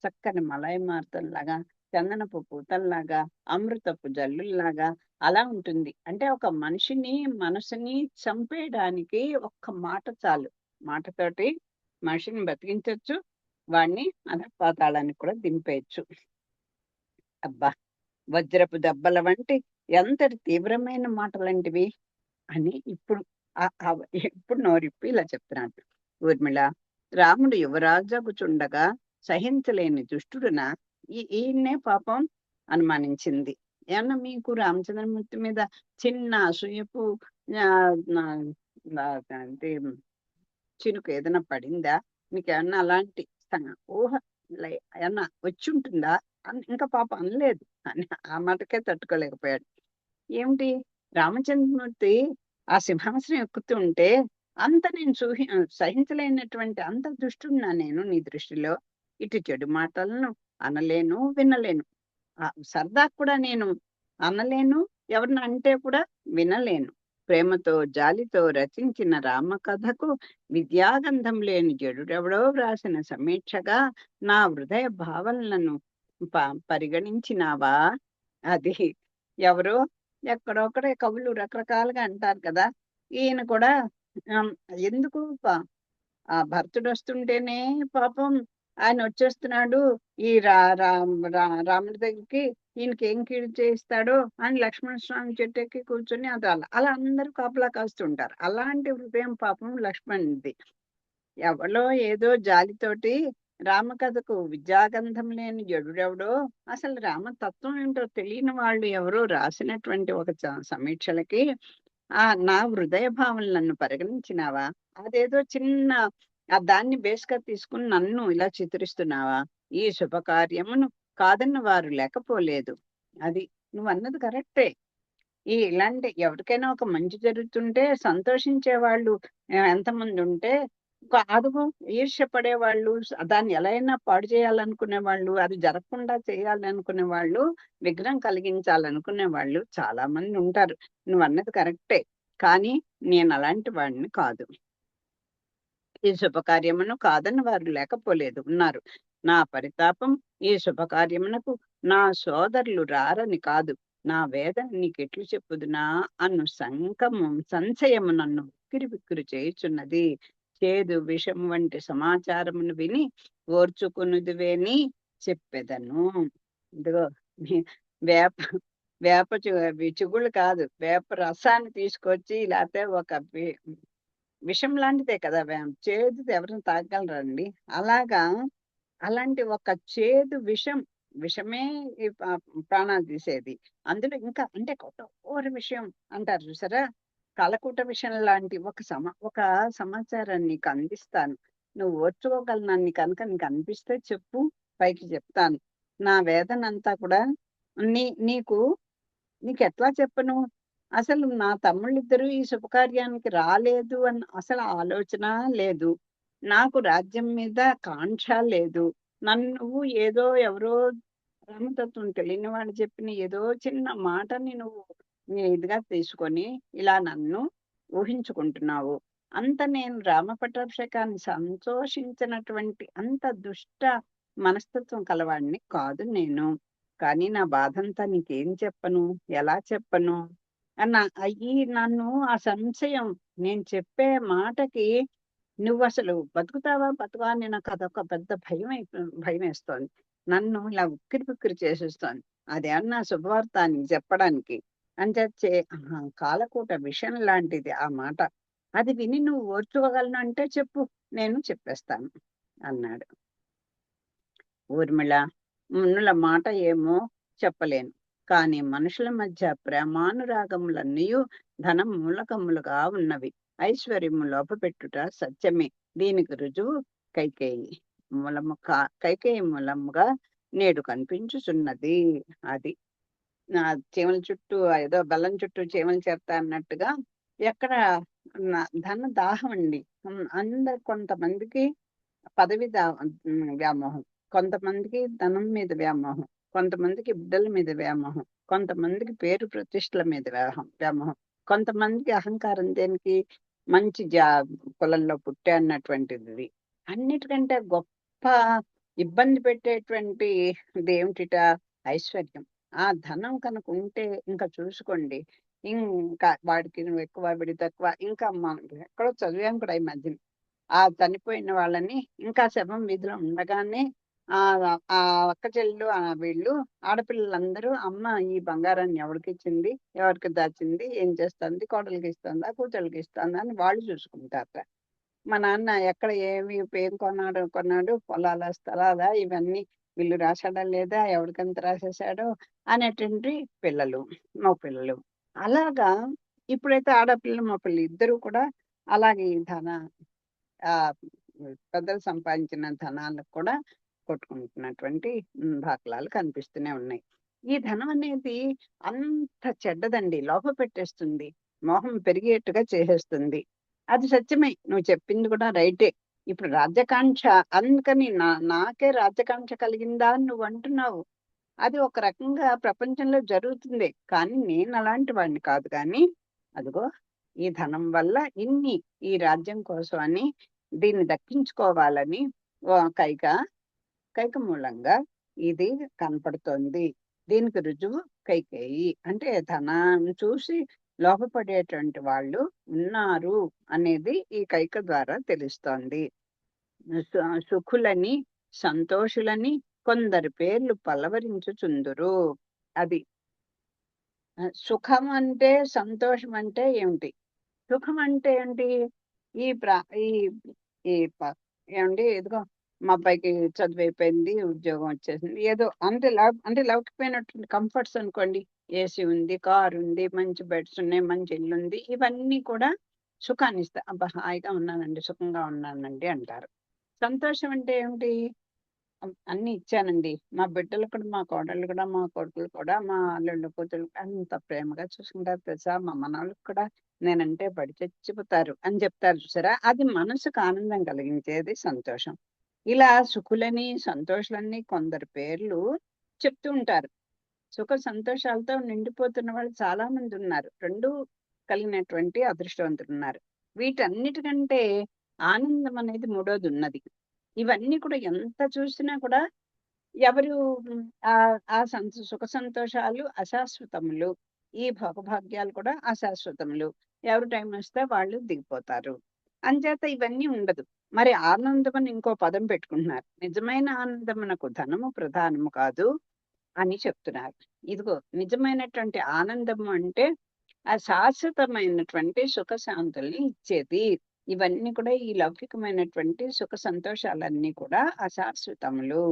చక్కని మలాయి మారుతంలాగా, చందనపు పూతల్లాగా, అమృతపు జల్లుల్లాగా అలా ఉంటుంది. అంటే ఒక మనిషిని మనసుని చంపేయడానికి ఒక్క మాట చాలు. మాటతోటి మనిషిని బతికించవచ్చు, వాణ్ణి అధపాతాళానికి కూడా దింపేయచ్చు. అబ్బా! వజ్రపు దెబ్బల వంటి ఎంతటి తీవ్రమైన మాటలంటివి అని ఇప్పుడు నోరిప్పి ఇలా చెప్తున్నాడు. ఊర్మిళ, రాముడు యువరాజగుచుండగా సహించలేని దుష్టుడున ఈయన్నే పాపం అనుమానించింది. ఏమన్నా మీకు రామచంద్రమూర్తి మీద చిన్న అసూయపు అంటే చినుకు ఏదైనా పడిందా? మీకేమన్నా అలాంటి ఊహ ఏమన్నా వచ్చి ఉంటుందా అని ఇంకా పాపం అనలేదు. అని ఆ మాటకే తట్టుకోలేకపోయాడు. ఏమిటి రామచంద్రమూర్తి ఆ సింహాసనం ఎక్కుతుంటే అంత నేను సహించలేనటువంటి అంత దుష్టున్నా నేను నీ దృష్టిలో. ఇటు చెడు మాటలను అనలేను, వినలేను. సరదా కూడా నేను అనలేను, ఎవరిని అంటే కూడా వినలేను. ప్రేమతో జాలితో రచించిన రామకథకు విద్యాగంధం లేని జడుడెవడో వ్రాసిన సమీక్షగా నా హృదయ భావనలను పరిగణించినావా? అది ఎవరో ఎక్కడొక్కడే కవులు రకరకాలుగా అంటారు కదా. ఈయన కూడా ఎందుకు ఆ భర్తుడు వస్తుంటేనే పాపం ఆయన వచ్చేస్తున్నాడు ఈ రాముడి దగ్గరికి, ఈయనకి ఏం కీడు చేయిస్తాడో అని లక్ష్మణ స్వామి చెట్టెక్కి కూర్చొని అది అలా అందరూ కాపలా కాస్తుంటారు. అలాంటి హృదయం పాపం లక్ష్మణుడిది. ఎవరో ఏదో జాలితోటి రామకథకు విద్యాగంధం లేని జడుడెవడో, అసలు రామతత్వం ఏంటో తెలియని వాళ్ళు ఎవరో రాసినటువంటి ఒక సమీక్షలకి నా హృదయ భావనలు నన్ను పరిగణించినావా? అదేదో చిన్న దాన్ని బేస్‌గా తీసుకొని నన్ను ఇలా చిత్రిస్తున్నావా? ఈ శుభకార్యమును కాదన్న వారు లేకపోలేదు. అది నువ్వన్నది కరెక్టే. ఇలాంటి ఎవరికైనా ఒక మంచి జరుగుతుంటే సంతోషించే వాళ్ళు ఎంతమంది ఉంటే, అదుగో ఈర్ష్య పడేవాళ్ళు, దాన్ని ఎలా అయినా పాడు చేయాలనుకునే వాళ్ళు, అది జరగకుండా చేయాలనుకునే వాళ్ళు, విఘ్నం కలిగించాలనుకునే వాళ్ళు చాలా మంది ఉంటారు. నువ్వన్నది కరెక్టే. కానీ నేను అలాంటి వాడిని కాదు. ఈ శుభకార్యమును కాదని వారు లేకపోలేదు, ఉన్నారు. నా పరితాపం ఈ శుభకార్యమునకు నా సోదరులు రారని కాదు, నా వేదన నీకెట్లు చెప్పుదునా అను సంశయము నన్ను ఉక్కిరి బిక్కిరి చేయుచున్నది. చేదు విషము వంటి సమాచారమును విని ఓర్చుకున్నదివేని చెప్పెదను. ఇదిగో వేప వేప చిగుళ్ళు కాదు, వేప రసాన్ని తీసుకొచ్చి లేకపోతే ఒక విషం లాంటిదే కదా చేదుది ఎవరైనా తాగలరండి. అలాగా అలాంటి ఒక చేదు విషమే ఈ ప్రాణాలు తీసేది. అందులో ఇంకా అంటే కఠోర విషయం అంటారు చూసారా? కలకూట విషయం లాంటి ఒక సమాచారాన్ని నీకు అందిస్తాను. నువ్వు ఓర్చుకోగలనని కనుక నీకు అనిపిస్తే చెప్పు, పైకి చెప్తాను. నా వేదనంతా కూడా నీకు నీకెట్లా చెప్పను? అసలు నా తమ్ముళ్ళిద్దరూ ఈ శుభకార్యానికి రాలేదు అన్న అసలు ఆలోచన లేదు. నాకు రాజ్యం మీద కాంక్ష లేదు. నువ్వు ఏదో ఎవరో రామతత్వం తెలియని వాడు చెప్పిన ఏదో చిన్న మాటని నువ్వు నీ ఇదిగా తీసుకొని ఇలా నన్ను ఊహించుకుంటున్నావు. నేను రామపట్టాభిషేకాన్ని సంతోషించినటువంటి అంత దుష్ట మనస్తత్వం కలవాడిని కాదు నేను. కానీ నా బాధంతా నీకేం చెప్పను? ఎలా చెప్పను? నన్ను ఆ సంశయం, నేను చెప్పే మాటకి నువ్వసలు బతుకుతావా? బతకవా? అని నాకు అదొక పెద్ద భయమేస్తోంది. నన్ను ఇలా ఉక్కిరి బిక్కిరి చేసేస్తోంది. అదేమన్నా శుభవార్త అని చెప్పడానికి. అంచేత కాలకూట విషం లాంటిది ఆ మాట. అది విని నువ్వు ఓర్చుకోగలను అంటే చెప్పు, నేను చెప్పేస్తాను అన్నాడు. ఊర్మిళ, మున్నుల మాట ఏమో చెప్పలేను. కానీ మనుషుల మధ్య ప్రేమానురాగములన్నీయు ధనం మూలకములుగా ఉన్నవి. ఐశ్వర్యము లోపపెట్టుట సత్యమే. దీనికి రుజువు కైకేయి కైకేయి మూలముగా నేడు కనిపించుచున్నది. అది చీమల చుట్టూ ఏదో బెల్లం చుట్టూ చీమలు చేరతా అన్నట్టుగా ఎక్కడ ధన దాహం అండి. అందరు కొంతమందికి పదవి వ్యామోహం, కొంతమందికి ధనం మీద వ్యామోహం, కొంతమందికి బిడ్డల మీద వ్యామోహం, కొంతమందికి పేరు ప్రతిష్టల మీద వ్యామోహం, కొంతమందికి అహంకారం దేనికి మంచి కులంలో పుట్టే అన్నటువంటిది. అన్నిటికంటే గొప్ప ఇబ్బంది పెట్టేటువంటి ఏమిటిట? ఐశ్వర్యం. ఆ ధనం కనుక ఉంటే ఇంకా చూసుకోండి, ఇంకా వాడికి నువ్వు ఎక్కువ వీడి తక్కువ. ఇంకా మనం ఎక్కడో చదివాం కూడా ఈ మధ్యన, ఆ చనిపోయిన వాళ్ళని ఇంకా శవం వీధిలో ఉండగానే ఆ ఆ అక్క చెల్లెలు వీళ్ళు ఆడపిల్లలందరూ అమ్మ ఈ బంగారాన్ని ఎవరికి ఇచ్చింది, ఎవరికి దాచింది, ఏం చేస్తుంది, కోడలికి ఇస్తుందా, కూతుళ్ళకి ఇస్తుందా అని వాళ్ళు చూసుకుంటారట. మా నాన్న ఎక్కడ ఏం కొన్నాడు, పొలాల స్థలాలా ఇవన్నీ వీళ్ళు రాశాడా లేదా, ఎవరికంత రాసేసాడో అనేటువంటి పిల్లలు, మా పిల్లలు. అలాగా ఇప్పుడైతే ఆడపిల్ల మా పిల్లలు ఇద్దరు కూడా అలాగే ఆ పెద్దలు సంపాదించిన ధనాలకు కూడా కొట్టుకుంటున్నటువంటి దాఖలాలు కనిపిస్తూనే ఉన్నాయి. ఈ ధనం అనేది అంత చెడ్డదండి, లోప పెట్టేస్తుంది, మోహం పెరిగేట్టుగా చేసేస్తుంది. అది సత్యమే, నువ్వు చెప్పింది కూడా రైటే. ఇప్పుడు రాజ్యకాంక్ష, అందుకని నాకే రాజ్యకాంక్ష కలిగిందా అని నువ్వు అంటున్నావు. అది ఒక రకంగా ప్రపంచంలో జరుగుతుంది, కానీ నేను అలాంటి వాడిని కాదు. కానీ అదిగో ఈ ధనం వల్ల ఈ రాజ్యం కోసం అని దీన్ని దక్కించుకోవాలని కైక మూలంగా ఇది కనపడుతోంది. దీనికి రుజువు కైకేయి. అంటే ధనాన్ని చూసి లోపపడేటువంటి వాళ్ళు ఉన్నారు అనేది ఈ కైక ద్వారా తెలుస్తోంది. సుఖులని సంతోషులని కొందరి పేర్లు పలవరించుచుందురు. అది సుఖం అంటే, సంతోషం అంటే ఏమిటి? సుఖం అంటే ఏంటి? ఈ ప్ర ఈ ఈ ప ఏవండీ ఇదిగో మా అబ్బాయికి చదువయిపోయింది, ఉద్యోగం వచ్చేసింది. ఏదో అంటే లౌకికమైనటువంటి కంఫర్ట్స్ అనుకోండి. ఏసీ ఉంది, కారుంది, మంచి బెడ్స్ ఉన్నాయి, మంచి ఇల్లుంది. ఇవన్నీ కూడా సుఖాన్నిస్తాయి. అబ్బా! హాయిగా ఉన్నానండి, సుఖంగా ఉన్నానండి అంటారు. సంతోషం అంటే ఏమిటి? అన్నీ ఇచ్చానండి. మా బిడ్డలు కూడా, మా కోడళ్ళు కూడా, మా కొడుకులు కూడా, మా అల్లుళ్ళు, కూతుళ్ళు అంత ప్రేమగా చూసుకుంటారు తెలుసా! మా మనవళ్ళకి కూడా నేనంటే పడి చచ్చిపోతారు అని చెప్తారు చూసారా! అది మనసుకు ఆనందం కలిగించేది సంతోషం. ఇలా సుఖులని, సంతోషులని కొందరు పేర్లు చెప్తూ ఉంటారు. సుఖ సంతోషాలతో నిండిపోతున్న వాళ్ళు చాలా మంది ఉన్నారు. 2 కలిగినటువంటి అదృష్టవంతులున్నారు. వీటన్నిటికంటే ఆనందం అనేది మూడోదున్నది. ఇవన్నీ కూడా ఎంత చూసినా కూడా ఎవరు ఆ సుఖ సంతోషాలు అశాశ్వతములు. ఈ భోగభాగ్యాలు కూడా అశాశ్వతములు. ఎవరు టైం వస్తే వాళ్ళు దిగిపోతారు. అంచేత ఇవన్నీ ఉండదు. మరి ఆనందం అని ఇంకో పదం పెట్టుకుంటున్నారు. నిజమైన ఆనందమునకు ధనము ప్రధానము కాదు అని చెప్తున్నారు. ఇదిగో నిజమైనటువంటి ఆనందము అంటే ఆ శాశ్వతమైనటువంటి సుఖశాంతుల్ని ఇచ్చేది. ఇవన్నీ కూడా ఈ లౌకికమైనటువంటి సుఖ సంతోషాలన్నీ కూడా అశాశ్వతములు.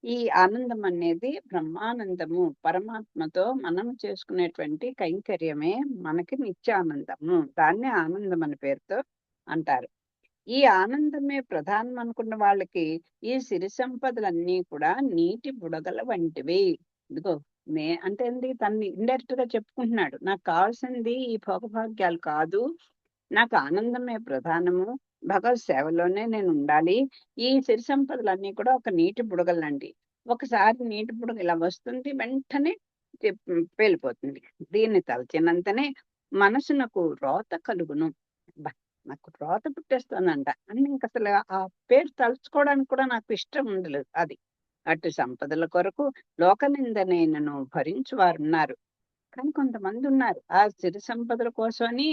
ఈ ఆనందం అనేది బ్రహ్మానందము. పరమాత్మతో మనం చేసుకునేటువంటి కైంకర్యమే మనకి నిత్యానందము. దాన్నే ఆనందం అనే పేరుతో అంటారు. ఈ ఆనందమే ప్రధానం అనుకున్న వాళ్ళకి ఈ సిరి సంపదలన్నీ కూడా నీటి బుడగల వంటివి. ఇదిగో అంటే ఏంది, తన్ని ఇండైరెక్ట్ గా చెప్పుకుంటున్నాడు. నాకు కావాల్సింది ఈ భోగభాగ్యాలు కాదు, నాకు ఆనందమే ప్రధానము. భగవత్ సేవలోనే నేను ఉండాలి. ఈ సిరి సంపదలన్నీ కూడా ఒక నీటి బుడగలండి. ఒకసారి నీటి బుడగ ఇలా వస్తుంది, వెంటనే పేలిపోతుంది. దీన్ని తలచినంతనే మనసునకు రోత కలుగును. నాకు రోత పుట్టేస్తుందంట అని ఇంక అసలు ఆ పేరు తలుచుకోవడానికి కూడా నాకు ఇష్టం ఉండలేదు. అది అటు సంపదల కొరకు లోకనిందనైనను భరించు వారున్నారు. కానీ కొంతమంది ఉన్నారు ఆ సిరి సంపదల కోసమని,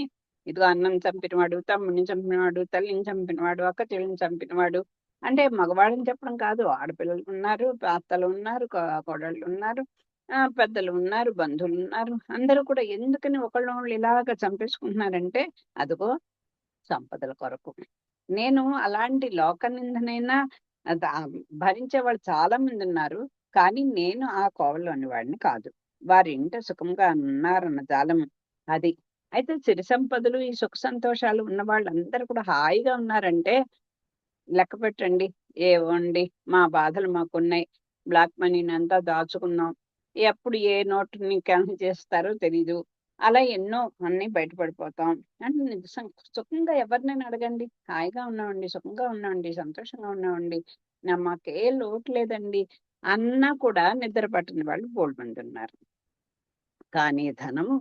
ఇదిగో అన్నం చంపినవాడు, తమ్ముడిని చంపినవాడు, తల్లిని చంపినవాడు, అక్క చెల్లిని చంపినవాడు, అంటే మగవాళ్ళని చెప్పడం కాదు. ఆడపిల్లలు ఉన్నారు, అత్తలు ఉన్నారు, కోడళ్ళు ఉన్నారు, పెద్దలు ఉన్నారు, బంధువులున్నారు. అందరూ కూడా ఎందుకని ఒకళ్ళనొకళ్ళు ఇలాగ చంపేసుకుంటున్నారంటే, అదిగో సంపదల కొరకు. నేను అలాంటి లోక నిందనైనా ద భరించేవాళ్ళు చాలా మందున్నారు. కానీ నేను ఆ కోవలోని వాడిని కాదు. వారింట సుఖంగా ఉన్నారన్న జాలం అది. అయితే సిరి సంపదలు, ఈ సుఖ సంతోషాలు ఉన్న వాళ్ళందరూ కూడా హాయిగా ఉన్నారంటే లెక్క పెట్టండి. ఏవోండి మా బాధలు మాకున్నాయి. బ్లాక్ మనీనంతా దాచుకున్నాం. ఎప్పుడు ఏ నోటుని క్యాన్సిల్ చేస్తారో తెలీదు. అలా ఎన్నో అన్నీ బయట పడిపోతాం. అండ్ సుఖంగా ఎవరినైనా అడగండి. హాయిగా ఉన్నామండి, సుఖంగా ఉన్నామండి, సంతోషంగా ఉన్నామండి. మాకే లోటు లేదండి అన్నా కూడా నిద్ర పట్టని వాళ్ళు బోలెడుమందున్నారు. కానీ ధనము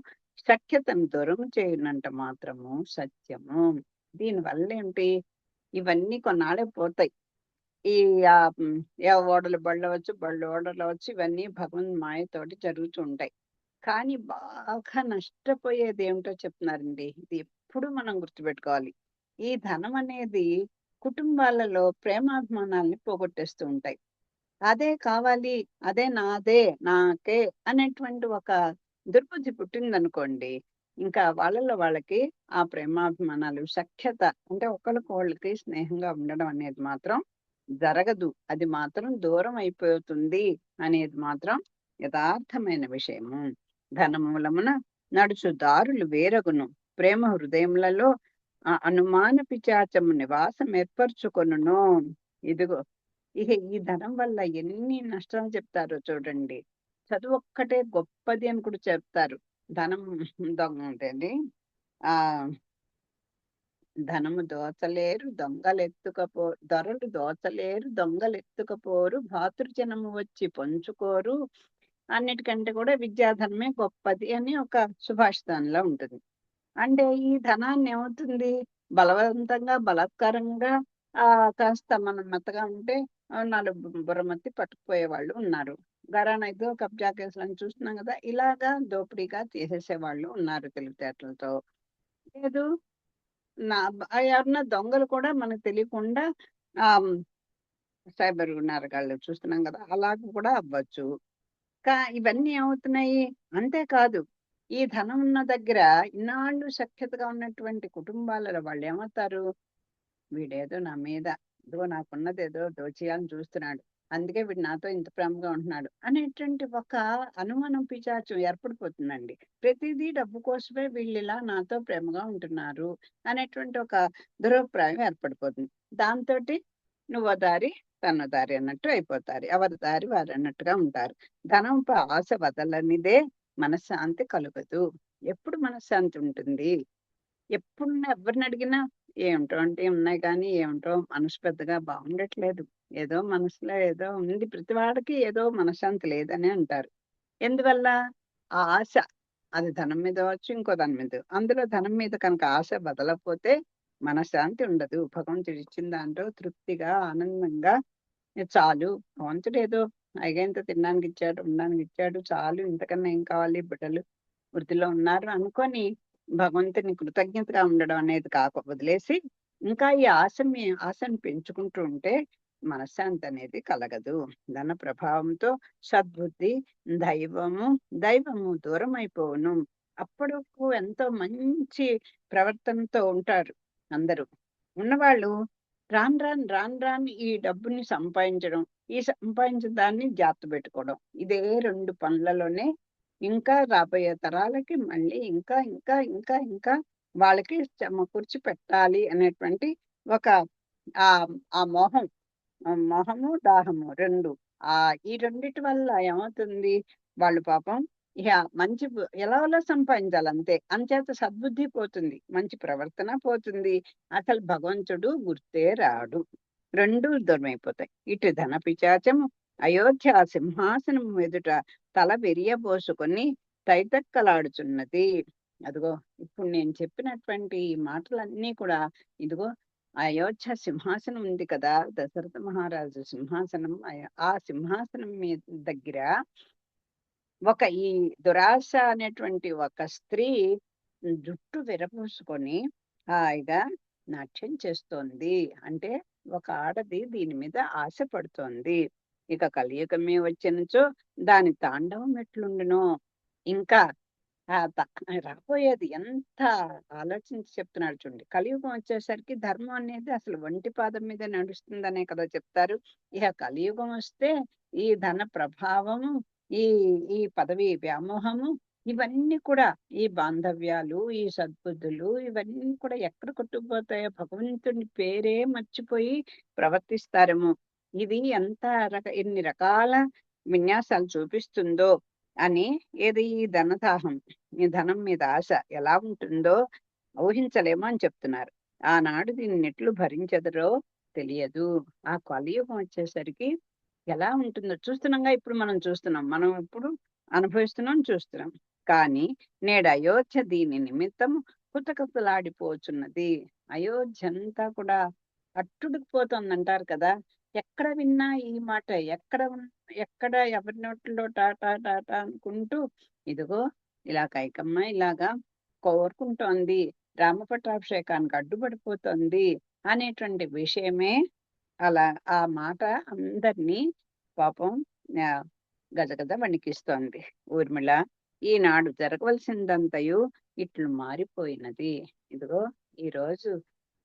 సఖ్యతను దూరము చేయునంట మాత్రము సత్యము. దీనివల్లేంటి? ఇవన్నీ కొన్నాళ్ళకి పోతాయి. ఈ ఓడలు బళ్ళవచ్చు, బళ్ళు ఓడలవచ్చు, ఇవన్నీ భగవంత్ మాయతోటి జరుగుతూ ఉంటాయి. కానీ బాగా నష్టపోయేదేమిటో చెప్తున్నారండి. ఇది ఎప్పుడు మనం గుర్తుపెట్టుకోవాలి. ఈ ధనం అనేది కుటుంబాలలో ప్రేమాభిమానాల్ని పోగొట్టేస్తూ ఉంటాయి. అదే కావాలి, అదే నాదే, నాకే అనేటువంటి ఒక దుర్బుద్ధి పుట్టిందనుకోండి, ఇంకా వాళ్ళలో వాళ్ళకి ఆ ప్రేమాభిమానాలు, సఖ్యత అంటే ఒకళ్ళకొకళ్ళకి స్నేహంగా ఉండడం అనేది మాత్రం జరగదు. అది మాత్రం దూరం అయిపోతుంది అనేది మాత్రం యథార్థమైన విషయము. ధనమూలమున నడుచు దారులు వేరగును. ప్రేమ హృదయములలో అనుమాన పిశాచము నివాసం ఏర్పరచుకొనును. ఇదిగో ఇక ఈ ధనం వల్ల ఎన్ని నష్టాలు చెప్తారో చూడండి. చదువొక్కటే గొప్పది అని కూడా చెప్తారు. ధనం ఏంటండి ఆ ధనము దోచలేరు దొరలు దోచలేరు దొంగలెత్తుకపోరు, భాతృజనము వచ్చి పంచుకోరు. అన్నిటికంటే కూడా విద్యాధనమే గొప్పది అని ఒక సుభాషితంలో ఉంటుంది. అంటే ఈ ధనాన్ని ఏమవుతుంది? బలవంతంగా, బలాత్కారంగా కాస్త మనం మెత్తగా ఉంటే 4 బుర్రమత్తి పట్టుకుపోయేవాళ్ళు ఉన్నారు. ఘరానా ఇదో కబ్జా కేసులని చూస్తున్నాం గదా! ఇలాగా దోపిడీగా చేసేసేవాళ్ళు ఉన్నారు తెలివితేటలతో. లేదు ఎవరన్నా దొంగలు కూడా మనకు తెలియకుండా ఆహ్, సైబర్ నేరగాళ్ళు చూస్తున్నాం గదా! అలాగ కూడా అవ్వచ్చు. ఇవన్నీ ఏమవుతున్నాయి? అంతేకాదు, ఈ ధనం ఉన్న దగ్గర ఇన్నాళ్ళు సఖ్యతగా ఉన్నటువంటి కుటుంబాలలో వాళ్ళేమవుతారు? వీడేదో నా మీద ఇదిగో నాకున్నదేదో దోచేయాలని చూస్తున్నాడు. అందుకే వీడు నాతో ఇంత ప్రేమగా ఉంటున్నాడు. అనేటువంటి ఒక అనుమానం, పిశాచం ఏర్పడిపోతుందండి. ప్రతిదీ డబ్బు కోసమే వీళ్ళిలా నాతో ప్రేమగా ఉంటున్నారు అనేటువంటి ఒక దురభిప్రాయం ఏర్పడిపోతుంది. దాంతోటి నువ్వో దారి, తనో దారి అన్నట్టు అయిపోతారు. ఎవరి దారి వారన్నట్టుగా ఉంటారు. ధనంపై ఆశ వదలనిదే మనశ్శాంతి కలుగదు. ఎప్పుడు మనశ్శాంతి ఉంటుంది? ఎప్పుడు ఎవరినడిగినా ఏమిటో అంటే ఉన్నాయి కానీ, ఏమిటో మనసు పెద్దగా బాగుండట్లేదు. ఏదో మనసులో ఏదో ఉంది. ప్రతి వాడికి ఏదో మనశ్శాంతి లేదనే అంటారు. ఎందువల్ల? ఆ ఆశ. అది ధనం మీద అవ్వచ్చు, ఇంకో దాని మీద. అందులో ధనం మీద కనుక ఆశ వదలకపోతే మనశ్శాంతి ఉండదు. భగవంతుడు ఇచ్చిన దాంట్లో తృప్తిగా, ఆనందంగా చాలు. భగవంతుడేదో అయ్యేంత తినడానికి ఇచ్చాడు, ఉండడానికి ఇచ్చాడు. చాలు ఇంతకన్నా ఏం కావాలి? బిడ్డలు వృద్ధిలో ఉన్నారు అనుకోని భగవంతుని కృతజ్ఞతగా ఉండడం అనేది వదిలేసి, ఇంకా ఈ ఆశను పెంచుకుంటూ ఉంటే మనశ్శాంతి అనేది కలగదు. ధన ప్రభావంతో సద్బుద్ధి, దైవము దైవము దూరమైపోవును. అప్పటివరకు ఎంతో మంచి ప్రవర్తనతో ఉంటారు అందరూ. ఉన్నవాళ్ళు రాను రాను ఈ డబ్బుని సంపాదించడం, ఈ సంపాదించిన దాన్ని జాగ్రత్త పెట్టుకోవడం. ఇదే 2 పనులలోనే ఇంకా రాబోయే తరాలకి మళ్ళీ ఇంకా వాళ్ళకి సమకూర్చి పెట్టాలి అనేటువంటి ఒక ఆ మోహం, మోహము, దాహము 2 ఈ రెండిటి వల్ల ఏమవుతుంది? వాళ్ళు పాపం ఇహ మంచి ఎలాగోలా సంపాదించాలి అంతే. అంచేత సద్బుద్ధి పోతుంది. మంచి ప్రవర్తన పోతుంది. అసలు భగవంతుడు గుర్తే రాడు. 2 దూరమైపోతాయి. ఇటు ధన పిశాచము అయోధ్య సింహాసనం ఎదుట తల విరియబోసుకొని తైతక్కలాడుచున్నది. అదిగో ఇప్పుడు నేను చెప్పినటువంటి ఈ మాటలన్నీ కూడా ఇదిగో అయోధ్య సింహాసనం ఉంది కదా! దశరథ మహారాజు సింహాసనం. ఆ సింహాసనం దగ్గర ఈ దురాశ అనేటువంటి ఒక స్త్రీ జుట్టు విరబోసుకొని హాయిగా నాట్యం చేస్తోంది. అంటే ఒక ఆడది దీని మీద ఆశపడుతోంది. ఇక కలియుగమే వచ్చినచో దాని తాండవం ఎట్లుండునో. ఇంకా రాబోయేది ఎంత ఆలోచించి చెప్తున్నాడు చూడండి. కలియుగం వచ్చేసరికి ధర్మం అనేది అసలు ఒంటి పాదం మీద నడుస్తుందనే కదా చెప్తారు. ఇక కలియుగం వస్తే ఈ ధన ప్రభావము, ఈ ఈ పదవి వ్యామోహము, ఇవన్నీ కూడా, ఈ బాంధవ్యాలు, ఈ సద్బుద్ధులు, ఇవన్నీ కూడా ఎక్కడ కొట్టుకుపోతాయో, భగవంతుని పేరే మర్చిపోయి ప్రవర్తిస్తారేమో. ఇది ఎంత ఎన్ని రకాల విన్యాసాలు చూపిస్తుందో అని, ఏది ఈ ధనదాహం, ఈ ధనం మీద ఆశ ఎలా ఉంటుందో ఊహించలేమో అని చెప్తున్నారు. ఆనాడు దీన్ని ఎట్లు భరించెదరో తెలియదు. ఆ కలియుగం వచ్చేసరికి ఎలా ఉంటుందో చూస్తున్నాంగా. ఇప్పుడు మనం చూస్తున్నాం, మనం ఇప్పుడు అనుభవిస్తున్నాం, చూస్తున్నాం. కానీ నేడు అయోధ్య దీని నిమిత్తము కుతకుతలాడిపోచున్నది. అయోధ్య అంతా కూడా అట్టుడుకుపోతుంది అంటారు కదా. ఎక్కడ విన్నా ఈ మాట, ఎక్కడ ఎవరి నోట్లో టాటా టాటా అనుకుంటూ, ఇదిగో ఇలా కైకమ్మ ఇలాగా కోరుకుంటోంది, రామపట్టాభిషేకానికి అడ్డుపడిపోతుంది అనేటువంటి విషయమే. అలా ఆ మాట అందరినీ పాపం ఆ, గజగజ వణికిస్తోంది. ఊర్మిళ, ఈనాడు జరగవలసిందంతయు ఇట్లు మారిపోయినది. ఇదిగో ఈ రోజు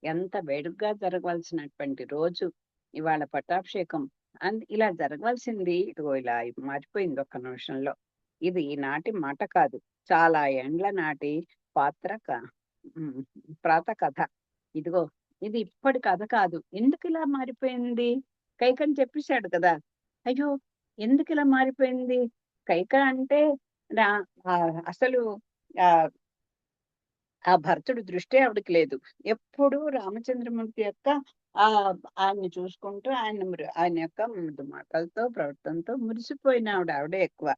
ఎంత వేడుగ్గా జరగవలసినటువంటి రోజు ఇవాళ పట్టాభిషేకం. ఇలా జరగవలసింది ఇదిగో ఇలా మారిపోయింది ఒక్క నిమిషంలో. ఇది ఈనాటి మాట కాదు, చాలా ఏండ్ల నాటి ప్రాత కథ. ఇదిగో ఇది ఇప్పటి కథ కాదు. ఎందుకు ఇలా మారిపోయింది? కైకని చెప్పేశాడు కదా. అయ్యో, ఎందుకు ఇలా మారిపోయింది? కైక అంటే అసలు ఆ ఆ భరతుడి దృష్టి ఆవిడకి లేదు. ఎప్పుడు రామచంద్రమూర్తి యొక్క ఆయన్ని చూసుకుంటూ ఆయన యొక్క మృదు మాటలతో, ప్రవర్తనతో మురిసిపోయిన ఆవిడే ఎక్కువ.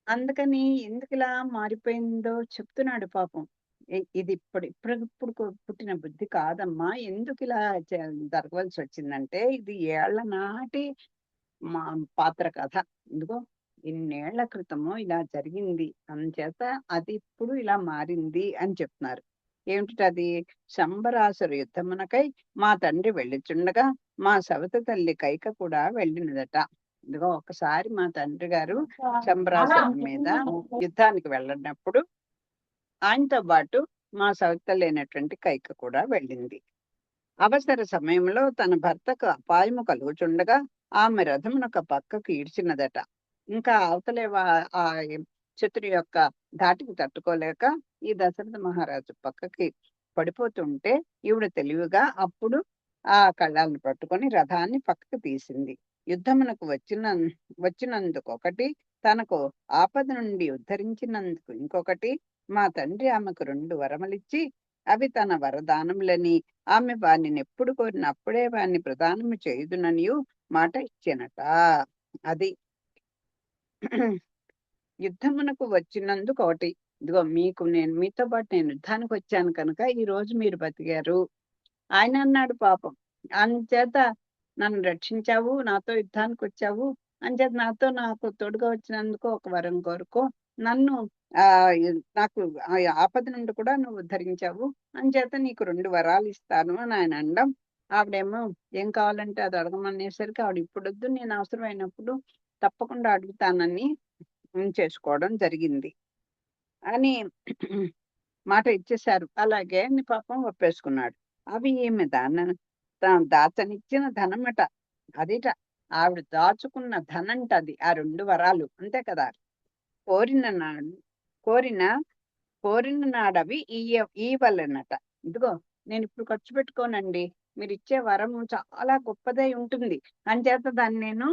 అందుకని ఎందుకు ఇలా మారిపోయిందో చెప్తున్నాడు పాపం. ఇది ఇప్పుడు పుట్టిన బుద్ధి కాదమ్మా. ఎందుకు ఇలా జరగవలసి వచ్చిందంటే, ఇది ఏళ్ల నాటి మా పాత్ర కథ. ఇదిగో ఇన్నేళ్ల క్రితము ఇలా జరిగింది, అందుచేత అది ఇప్పుడు ఇలా మారింది అని చెప్తున్నారు. ఏమిటది? శంబరాసుర యుద్ధమునకై మా తండ్రి వెళ్ళిచుండగా మా సవతి తల్లి కైక కూడా వెళ్ళినదట. ఇదిగో ఒకసారి మా తండ్రి గారు శంబరాసురుడి మీద యుద్ధానికి వెళ్ళినప్పుడు ఆయనతో పాటు మా సవతి తల్లి అయినటువంటి కైక కూడా వెళ్ళింది. అవసర సమయంలో తన భర్తకు అపాయము కలుగుచుండగా ఆమె రథమునొక పక్కకు ఈడ్చినదట. ఇంకా అవతలే ఆ శత్రు యొక్క ధాటికి తట్టుకోలేక ఈ దశరథ మహారాజు పక్కకి పడిపోతుంటే ఈవిడ తెలివిగా అప్పుడు ఆ కళ్ళాలను పట్టుకొని రథాన్ని పక్కకు తీసింది. యుద్ధమునకు వచ్చినందుకు ఒకటి, తనకు ఆపద నుండి ఉద్ధరించినందుకు ఇంకొకటి, మా తండ్రి ఆమెకు 2 వరములిచ్చి అవి తన వరదానములని, ఆమె వారిని ఎప్పుడు కోరినప్పుడే వారిని ప్రదానము చేయుదుననియు మాట ఇచ్చానట. అది యుద్ధమునకు వచ్చినందుకు ఒకటి. ఇదిగో మీతో పాటు నేను యుద్ధానికి వచ్చాను కనుక ఈ రోజు మీరు బతికారు. ఆయన అన్నాడు పాపం, అంచేత నన్ను రక్షించావు, నాతో యుద్ధానికి వచ్చావు, అంచేత నాకు తోడుగా వచ్చినందుకు ఒక వరం కోరుకో, నన్ను నాకు ఆపద నుండి కూడా నువ్వు ఉద్ధరించావు, అంచేత నీకు 2 వరాలు ఇస్తాను అని ఆయన అనడం. ఆవిడేమో ఏం కావాలంటే అది అడగమనేసరికి ఆవిడ ఇప్పుడొద్దు, నేను అవసరమైనప్పుడు తప్పకుండా అడుగుతానని చేసుకోవడం జరిగింది అని మాట ఇచ్చేశారు. అలాగే పాపం ఒప్పేసుకున్నాడు. అవి ఈమె దాచనిచ్చిన ధనమట. అదిట ఆవిడ దాచుకున్న ధనంట అది. ఆ 2 వరాలు అంతే కదా. కోరిన నాడవి ఇవ్వలేనట. ఇదిగో నేను ఇప్పుడు ఖర్చు పెట్టుకోనండి, మీరు ఇచ్చే వరము చాలా గొప్పదై ఉంటుంది, అంచేత దాన్ని నేను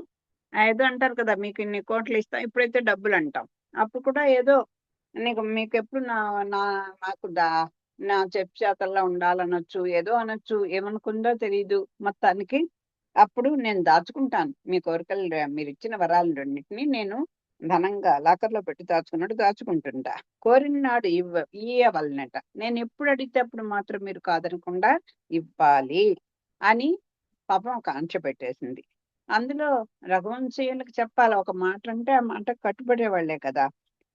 ఏదో అంటారు కదా, మీకు ఇన్ని కోట్లు ఇస్తాం, ఇప్పుడైతే డబ్బులు అంటాం, అప్పుడు కూడా ఏదో మీకు ఎప్పుడు నాకు నా చెప్పు చేతల్లో ఉండాలనొచ్చు, ఏదో అనొచ్చు, ఏమనుకుందో తెలియదు. మొత్తానికి అప్పుడు నేను దాచుకుంటాను మీ కోరికలు, మీరు ఇచ్చిన వరాలు 2 నేను ధనంగా లాకర్లో పెట్టి దాచుకున్నట్టు దాచుకుంటుంటా. కోరిన నాడు ఇవ్వవలనట. నేను ఎప్పుడు అడిగితే అప్పుడు మాత్రం మీరు కాదనకుండా ఇవ్వాలి అని పాపం ఒక ఆంక్ష పెట్టేసింది. అందులో రఘువంశీయులకు చెప్పాలి ఒక మాట అంటే ఆ మాట కట్టుబడేవాళ్లే కదా.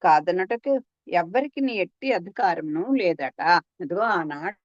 కాదనటకు ఎవ్వరికి ఎట్టి అధికారము లేదట. ఇదిగో ఆనాడు